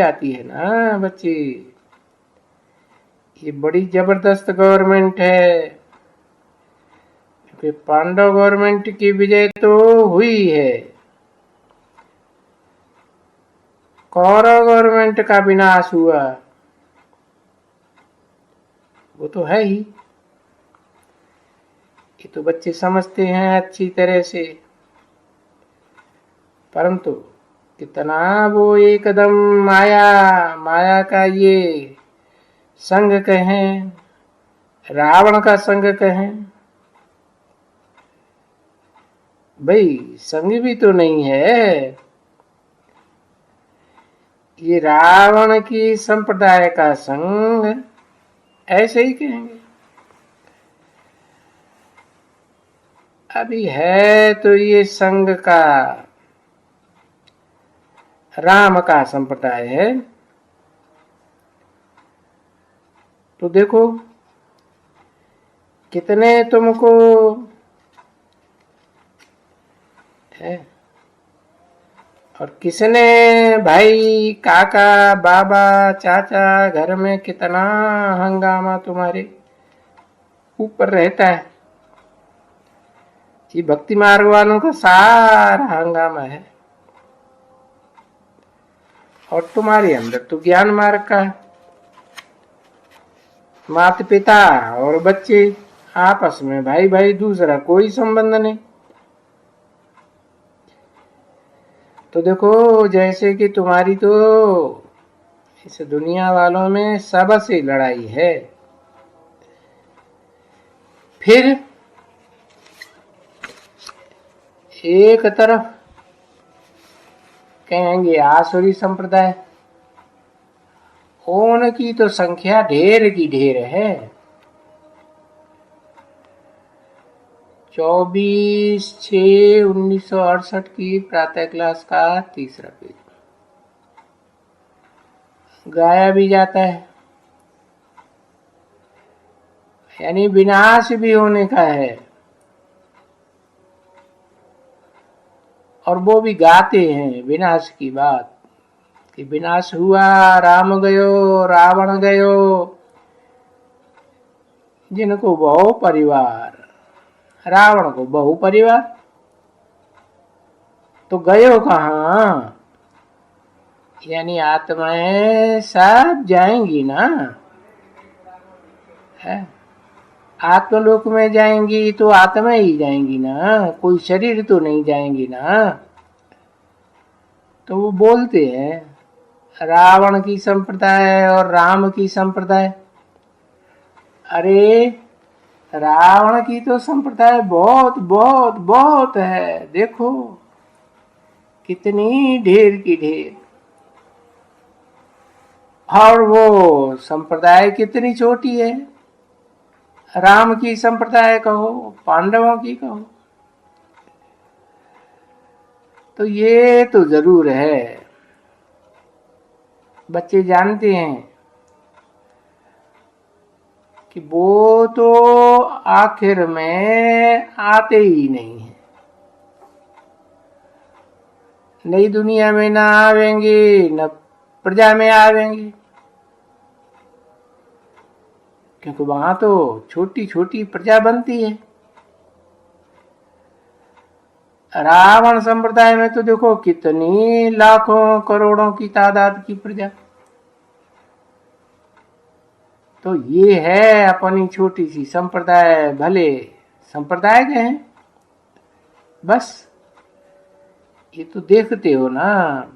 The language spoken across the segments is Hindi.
आती है ना बच्चे। ये बड़ी जबरदस्त गवर्नमेंट है, क्योंकि पांडव गवर्नमेंट की विजय तो हुई है, कौरव गवर्नमेंट का विनाश हुआ, वो तो है ही। ये तो बच्चे समझते हैं अच्छी तरह से, परंतु कितना वो एकदम माया माया का ये संग कहें, रावण का संग कहें, भाई संग भी तो नहीं है। ये रावण की संप्रदाय का संग ऐसे ही कहेंगे। अभी है तो ये संग का राम का संप्रदाय है। तो देखो कितने तुमको है, और किसने भाई काका बाबा चाचा घर में कितना हंगामा तुम्हारे ऊपर रहता है। ये भक्ति मार्ग वालों का सारा हंगामा है, और तुम्हारे अंदर तो ज्ञान मार्ग का है। माता पिता और बच्चे आपस में भाई भाई, दूसरा कोई संबंध नहीं। तो देखो जैसे कि तुम्हारी तो इस दुनिया वालों में सबसे लड़ाई है, फिर एक तरफ कहेंगे आसुरी संप्रदाय, उनकी तो संख्या ढेर की ढेर है। 24/6/1968 की प्रातः क्लास का तीसरा पेज गाया भी जाता है, यानी विनाश भी होने का है, और वो भी गाते हैं विनाश की बात कि विनाश हुआ, राम गयो रावण गयो, जिनको बहु परिवार, रावण को बहु परिवार, तो गयो कहाँ, यानी आत्माएं सब जाएंगी ना, है आत्मलोक में जाएंगी तो आत्मा ही जाएंगी ना, कोई शरीर तो नहीं जाएंगी ना। तो वो बोलते हैं रावण की संप्रदाय और राम की संप्रदाय। अरे रावण की तो संप्रदाय बहुत बहुत बहुत है, देखो कितनी ढेर की ढेर, और वो संप्रदाय कितनी छोटी है। राम की संप्रदाय कहो, पांडवों की कहो, तो ये तो जरूर है, बच्चे जानते हैं कि वो तो आखिर में आते ही नहीं है, नई दुनिया में ना आवेंगे न प्रजा में आवेंगे, क्योंकि वहां तो छोटी छोटी प्रजा बनती है। रावण संप्रदाय में तो देखो कितनी लाखों करोड़ों की तादाद की प्रजा। तो ये है अपनी छोटी सी संप्रदाय, भले संप्रदाय के हैं, बस ये तो देखते हो ना,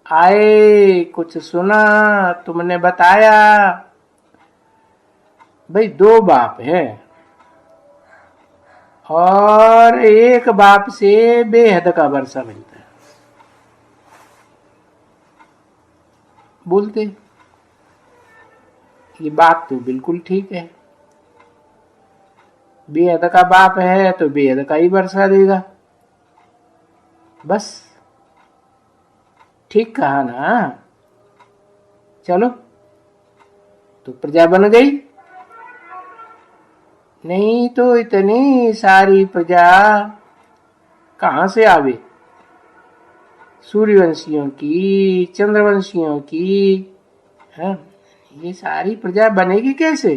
आए कुछ सुना, तुमने बताया, भाई 2 बाप है, और एक बाप से बेहद का वर्षा मिलता है, बोलते ये बात तो बिल्कुल ठीक है, बेहद का बाप है तो बेहद का ही वर्षा देगा, बस ठीक कहा ना। चलो तो प्रजा बन गई, नहीं तो इतनी सारी प्रजा कहां से आवे। सूर्यवंशियों की, चंद्रवंशियों की, है ये सारी प्रजा बनेगी कैसे?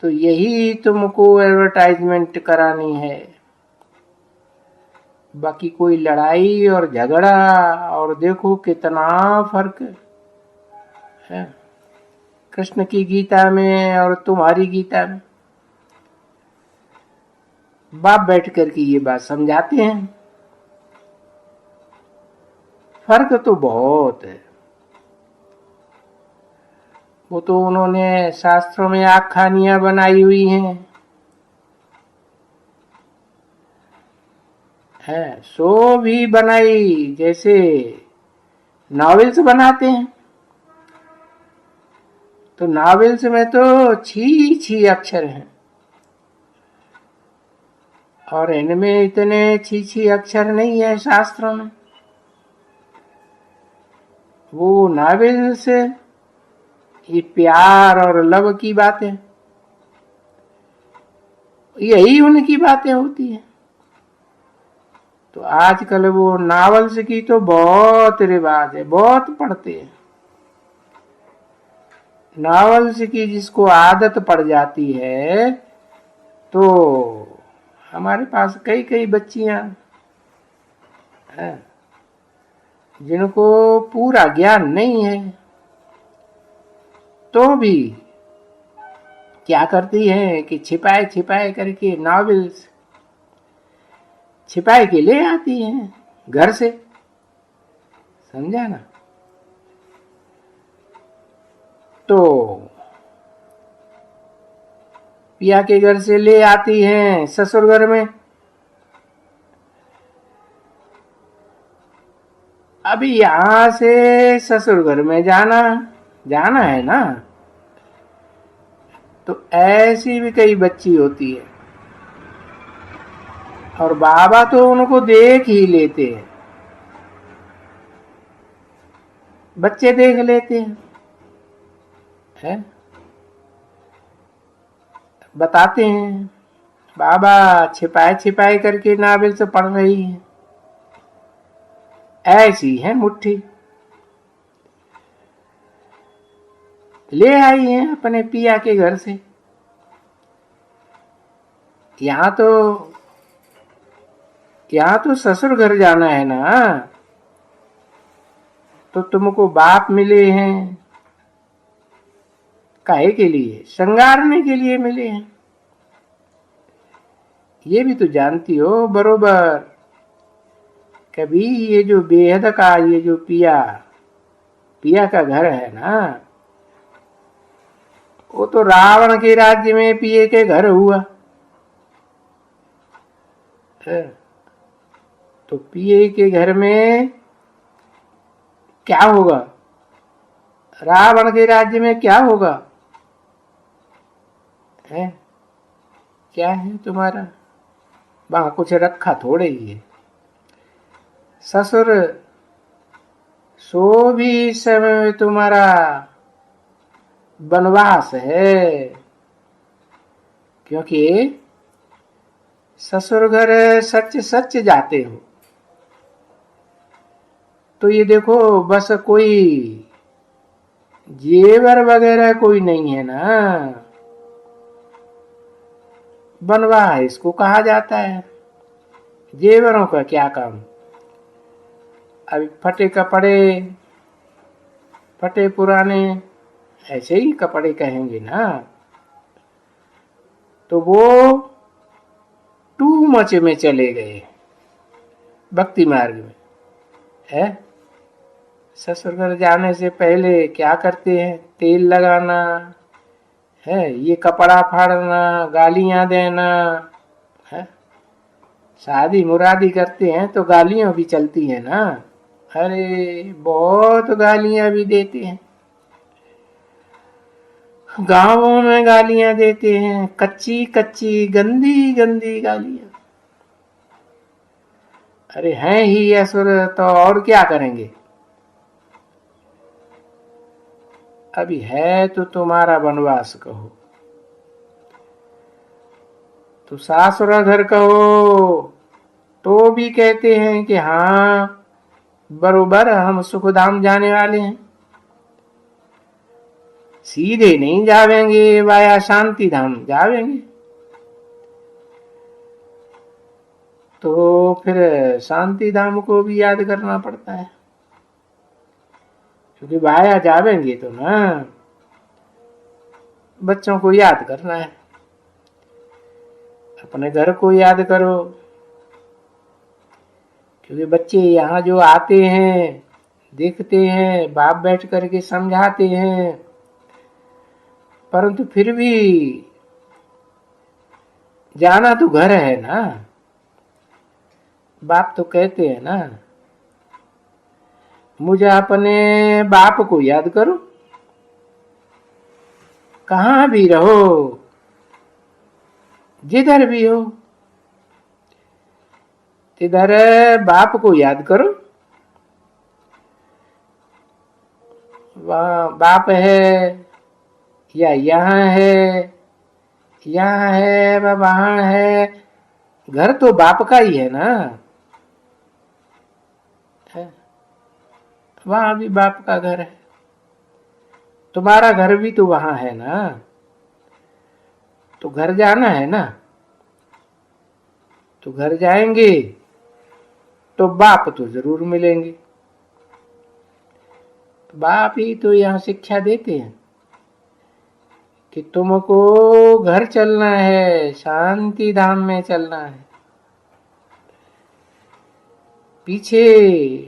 तो यही तुमको एडवर्टाइजमेंट करानी है। बाकी कोई लड़ाई और झगड़ा, और देखो कितना फर्क है कृष्ण की गीता में और तुम्हारी गीता में। बाप बैठ कर के ये बात समझाते हैं, फर्क तो बहुत है। वो तो उन्होंने शास्त्रों में आख्यानियां बनाई हुई हैं, है सो भी बनाई, जैसे नॉवेल्स बनाते हैं, तो नॉवेल्स में तो छी छी अक्षर हैं, और इनमें इतने छी छी अक्षर नहीं है शास्त्रों में। वो नॉवेल्स ये प्यार और लव की बातें, यही उनकी बातें होती हैं। तो आजकल वो नॉवेल्स की तो बहुत रिवाज है, बहुत पढ़ते हैं। नॉवेल्स की जिसको आदत पड़ जाती है, तो हमारे पास कई कई बच्चियां हैं जिनको पूरा ज्ञान नहीं है, तो भी क्या करती हैं कि छिपाए छिपाए करके नॉवेल्स छिपाए के ले आती हैं घर से, समझा ना? तो पिया के घर से ले आती हैं ससुर घर में। अभी यहां से ससुर घर में जाना है ना, तो ऐसी भी कई बच्ची होती है, और बाबा तो उनको देख ही लेते हैं, बच्चे देख लेते हैं, है? बताते हैं बाबा छिपाए छिपाए करके नावल से पढ़ रही है, ऐसी है मुट्ठी ले आई है अपने पिया के घर से। यहाँ तो ससुर घर जाना है ना, तो तुमको बाप मिले हैं, काहे के लिए? श्रृंगारने के लिए मिले हैं। ये भी तो जानती हो बरोबर, कभी ये जो बेहद का ये जो पिया का घर है ना, वो तो रावण के राज्य में पिए के घर हुआ है। तो पिए के घर में क्या होगा? रावण के राज्य में क्या होगा? है क्या है तुम्हारा? वहां कुछ रखा थोड़े ही है। ससुर सो भी इस समय तुम्हारा वनवास है, क्योंकि ससुर घर सच सच जाते हो। तो ये देखो बस कोई जेवर वगैरह कोई नहीं है ना, बनवास इसको कहा जाता है। जेवरों का क्या काम? अभी फटे कपड़े, फटे पुराने, ऐसे ही कपड़े कहेंगे ना, तो वो टू मच में चले गए भक्ति मार्ग में, है? ससुर घर जाने से पहले क्या करते हैं? तेल लगाना है, ये कपड़ा फाड़ना, गालियां देना है। शादी मुरादी करते हैं तो गालियां भी चलती है ना, अरे बहुत गालियां भी देते हैं, गांवों में गालियां देते हैं, कच्ची कच्ची गंदी गंदी गालियां। अरे हैं ही असुर तो और क्या करेंगे? अभी है तो तुम्हारा वनवास कहो, तो सासुरा घर कहो, तो भी कहते हैं कि हाँ बरोबर हम सुखधाम जाने वाले हैं, सीधे नहीं जावेंगे, वाया शांति धाम जावेंगे। तो फिर शांति धाम को भी याद करना पड़ता है, क्योंकि वाया जावेंगे तो ना बच्चों को याद करना है, अपने घर को याद करो, क्योंकि बच्चे यहाँ जो आते हैं देखते हैं, बाप बैठ करके समझाते हैं, परंतु फिर भी जाना तो घर है ना। बाप तो कहते हैं ना, मुझे अपने बाप को याद करो, कहाँ भी रहो, जिधर भी हो, इधर बाप को याद करो। वहाँ बाप है या यहाँ है, यहाँ है व वहाँ है, घर तो बाप का ही है ना, वहां भी बाप का घर है, तुम्हारा घर भी तो वहां है ना, तो घर जाना है ना, तो घर जाएंगे तो बाप तो जरूर मिलेंगे। बाप ही तो यहाँ शिक्षा देते हैं कि तुमको घर चलना है, शांति धाम में चलना है, पीछे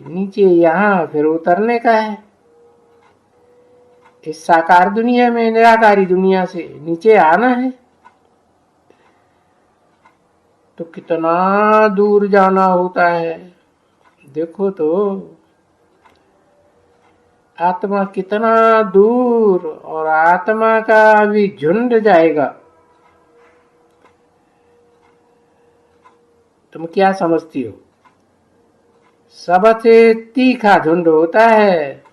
नीचे यहाँ फिर उतरने का है, इस साकार दुनिया में निराकारी दुनिया से नीचे आना है। तो कितना दूर जाना होता है, देखो तो आत्मा कितना दूर, और आत्मा का भी झुंड जाएगा। तुम क्या समझती हो, सबसे तीखा झुंड होता है,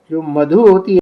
जो मधु होती है